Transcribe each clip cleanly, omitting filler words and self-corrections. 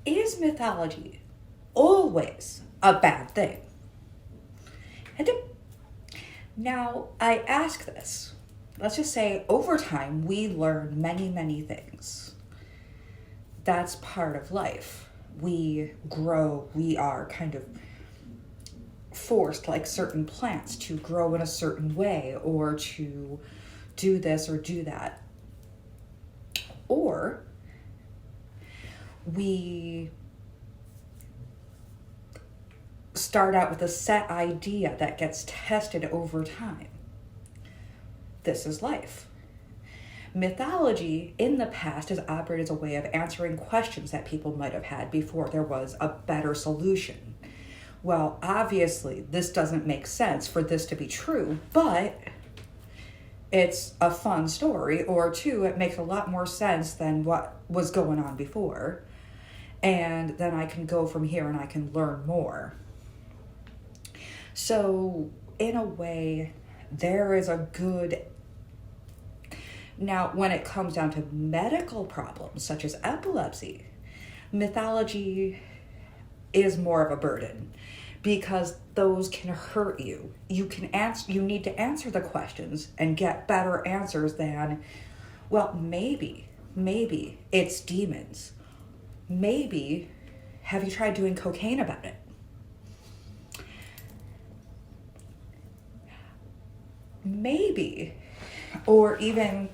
Is mythology always a bad thing? And now, I ask this. Let's just say over time, we learn many, many things. That's part of life. We grow, we are kind of forced, like certain plants, to grow in a certain way or to do this or do that. Or we start out with a set idea that gets tested over time. This is life. Mythology in the past has operated as a way of answering questions that people might have had before there was a better solution. Well, obviously, this doesn't make sense for this to be true, but it's a fun story, or two, it makes a lot more sense than what was going on before. And then I can go from here and I can learn more. So, in a way, there is a good... Now, when it comes down to medical problems, such as epilepsy, mythology is more of a burden because those can hurt you. You need to answer the questions and get better answers than, well, maybe it's demons. Maybe, have you tried doing cocaine about it? Maybe, or even,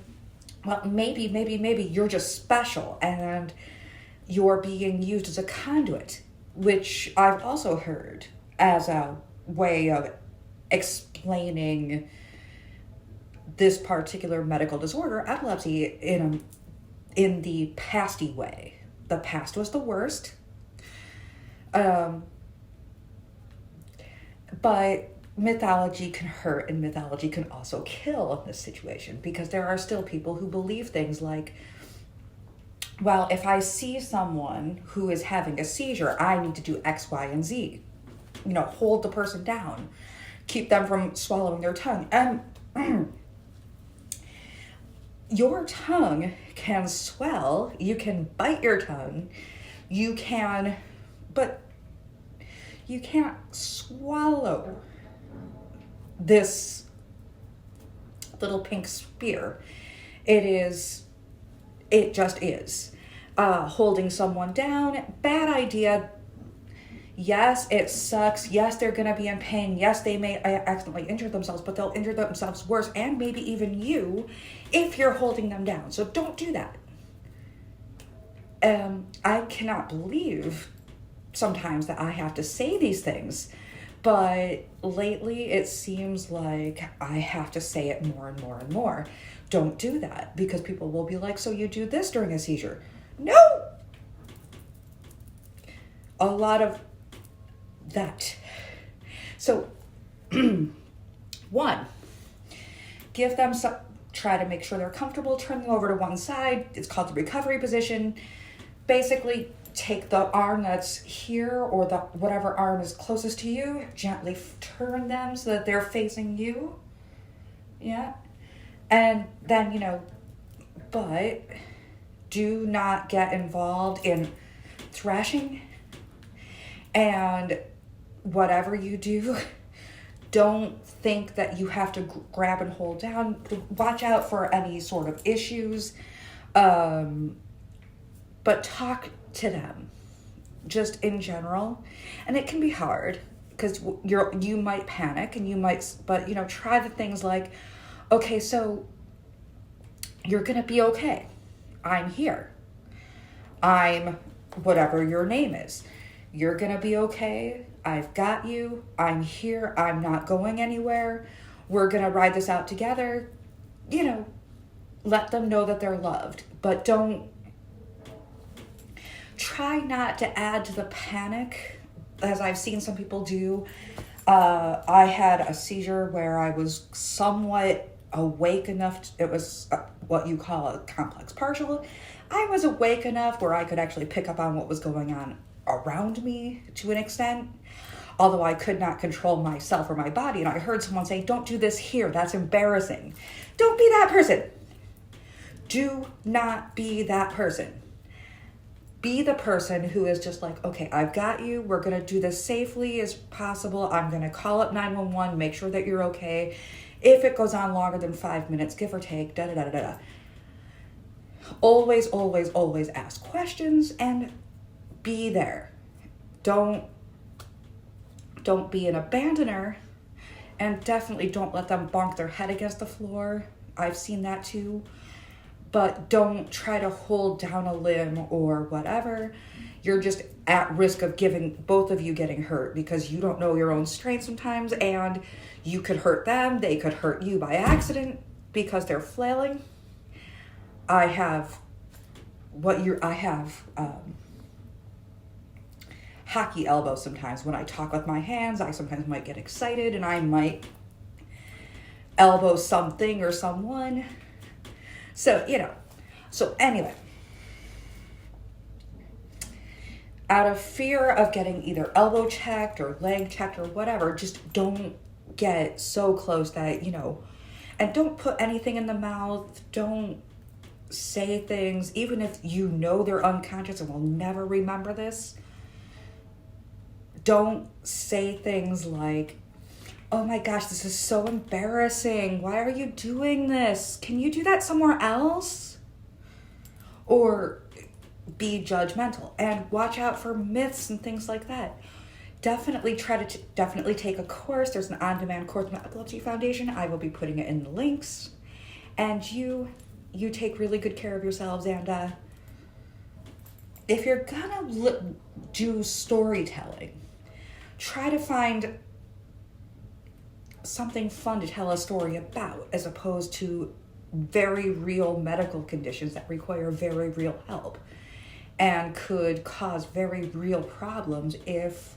well, maybe you're just special and you're being used as a conduit, which I've also heard as a way of explaining this particular medical disorder, epilepsy, in the pasty way. The past was the worst. But mythology can hurt and mythology can also kill in this situation, because there are still people who believe things like, well, if I see someone who is having a seizure, I need to do X, Y, and Z. Hold the person down, keep them from swallowing their tongue. And your tongue can swell, you can bite your tongue, but you can't swallow this little pink spear. It just is. Holding someone down, bad idea. Yes, it sucks. Yes, they're going to be in pain. Yes, they may accidentally injure themselves, but they'll injure themselves worse, and maybe even you, if you're holding them down. So don't do that. I cannot believe sometimes that I have to say these things, but lately it seems like I have to say it more and more and more. Don't do that, because people will be like, so you do this during a seizure? No! A lot of that. So, one, give them some, try to make sure they're comfortable, turn them over to one side. It's called the recovery position. Basically, take the arm that's here, or the whatever arm is closest to you, gently turn them so that they're facing you. Yeah. And then, but do not get involved in thrashing. And whatever you do, don't think that you have to grab and hold down. Watch out for any sort of issues. But talk to them just in general. And it can be hard because you might panic and but try the things like, okay, so you're going to be okay. I'm here. I'm whatever your name is. You're going to be okay. I've got you. I'm here. I'm not going anywhere. We're going to ride this out together. Let them know that they're loved. But try not to add to the panic, as I've seen some people do. I had a seizure where I was somewhat awake enough. It was what you call a complex partial. I was awake enough where I could actually pick up on what was going on around me to an extent, although I could not control myself or my body. And I heard someone say, don't do this here. That's embarrassing. Don't be that person. Do not be that person. be the person who is just like, okay, I've got you. We're going to do this safely as possible. I'm going to call up 911, make sure that you're okay. If it goes on longer than 5 minutes, give or take, da da da da da. Always, always, always ask questions and be there. Don't be an abandoner, and definitely don't let them bonk their head against the floor. I've seen that too. But don't try to hold down a limb or whatever. You're just at risk of both of you getting hurt because you don't know your own strength sometimes, and you could hurt them. They could hurt you by accident because they're flailing. I have hockey elbows sometimes. When I talk with my hands, I sometimes might get excited and I might elbow something or someone. So, so anyway, out of fear of getting either elbow checked or leg checked or whatever, just don't get so close that, and don't put anything in the mouth. Don't say things, even if you know they're unconscious and will never remember this. Don't say things like, oh my gosh, this is so embarrassing. Why are you doing this? Can you do that somewhere else? Or be judgmental, and watch out for myths and things like that. Definitely definitely take a course. There's an on-demand course from the Epilepsy Foundation. I will be putting it in the links. And you take really good care of yourselves. And if you're gonna do storytelling, try to find something fun to tell a story about, as opposed to very real medical conditions that require very real help and could cause very real problems if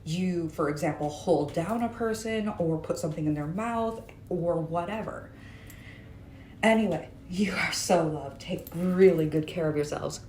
you, for example, hold down a person or put something in their mouth or whatever. Anyway, you are so loved. Take really good care of yourselves.